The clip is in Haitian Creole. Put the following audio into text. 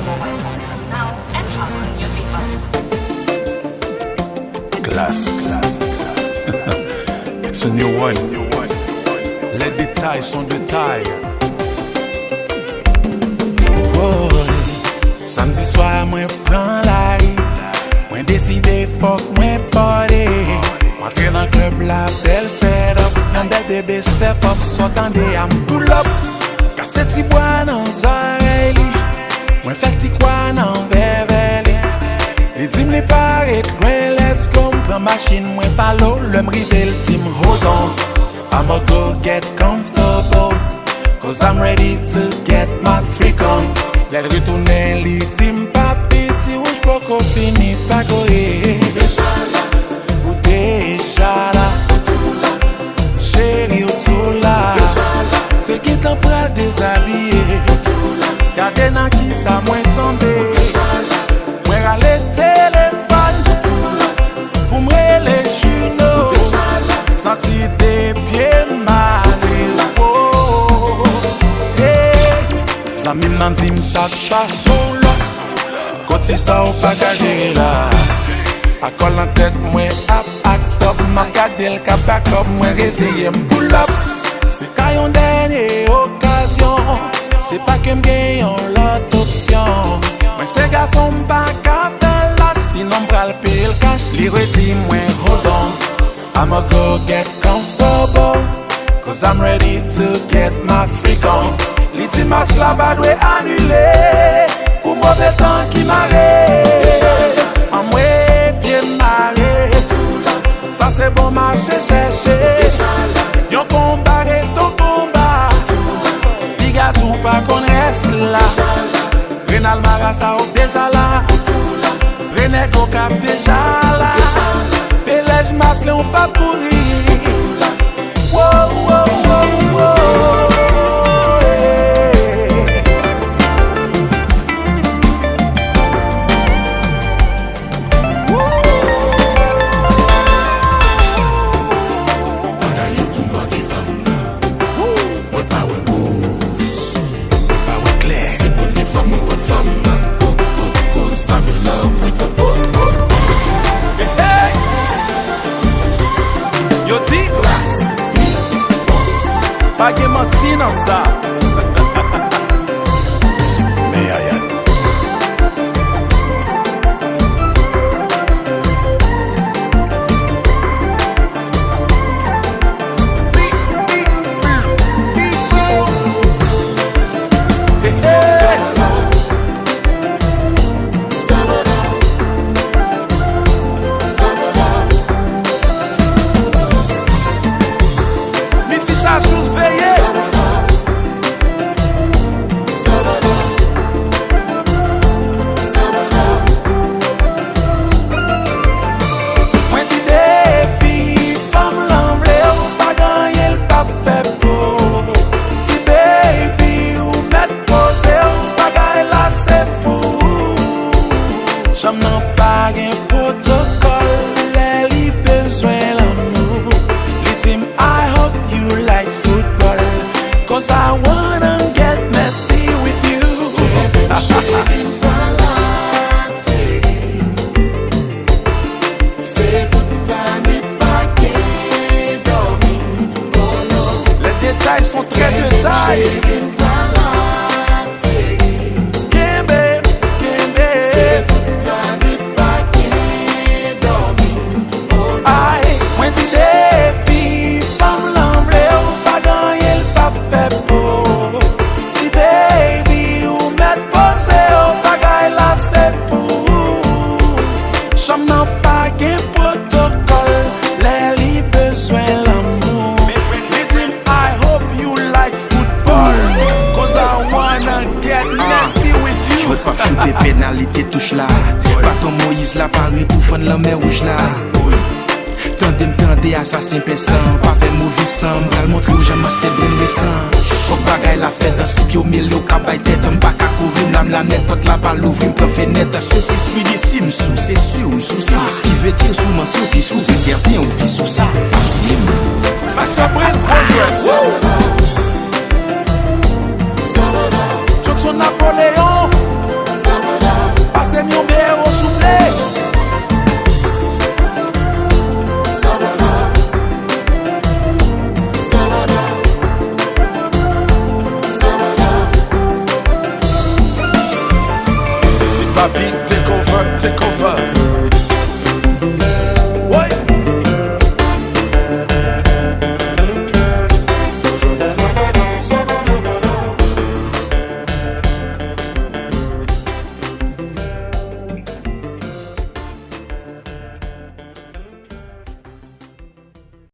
mobile phones now and fasten your seatbelt. Class. It's a new one. Les détails sont de taille. Oh, samedi soir, moi prends la rue. Moi décidé, fuck, moi party. Entrer dans le club, la belle setup. Un bel bébé step up, s'entendez à pull up. Cassette si bois dans les oreilles. Moi fait si quoi dans verre. Les teams les paraît, let's go. Prends machine, moi follow. Le m'rivé, le team hold on. I'ma go get comfortable, cause I'm ready to get my freak on. Let retourner les team papi, ti rouge poco fini pa goye. Ou déjà là, chérie ou tout là. C'est qui t'en pral déshabillé. Gardez nan qui ça moins tombé. Moi râler téléphone, pour m're les jumeaux. Senti des pieds malés. Oh, hey. Zami nan di m'sak pa son los. Koti sa ou pa gade la. A kol en tête mwen act up. Ma gade l ka back up. Mwen reseye m'pull up. C'est ka yon denye okasyon. C'est pas que m'gayon l'autre option. Mwen se gason m'pa ka fè la. Sinon m'pral paye l cash. Li redi mwen hold on. I'ma go get comfortable, cause I'm ready to get my freak on. L'iti match la ba dwe annulé, pour mauvais temps qui m'arrête. En moué, bien marré, ça c'est bon marché chercher. Yon combat et ton combat, diga tout pas qu'on reste là. Renal Marassa ou déjà là, René Gokap déjà là. Pelej mas le on pa pourri. Wow, wow, wow, wow. Pa gen manti nan sa. Me ayan. Cham nan pa gen protocol, lè li bezwen l'amour. Li tim, I hope you like football, cause I wanna get messy with you. Les détails sont très détaillés. Cham nan pa gen protocol, lè li bezwen l'amour. Li tim, I hope you like football, cause I wanna get messy with you. J'veux pas shooter pénalité touche là. Bâton Moïse la paru pour fendre la mer rouge là. Tendez assassin pesant, pas fait mauvais sang. Bral montre où j'aime acheter bien récent. Faut bagay la fête dans si pio mille au cabay tête. M'pas qu'à courir, m'lame la net, porte la balle ouvre, m'prend fenêtre. Ceci suis d'ici, m'sou, c'est sûr, m'sou ça. Ce qui veut dire sous m'en sou, qui sous, c'est certain, ou qui sous ça. Parce qu'après le projet, Jackson Napoléon, take over, take over.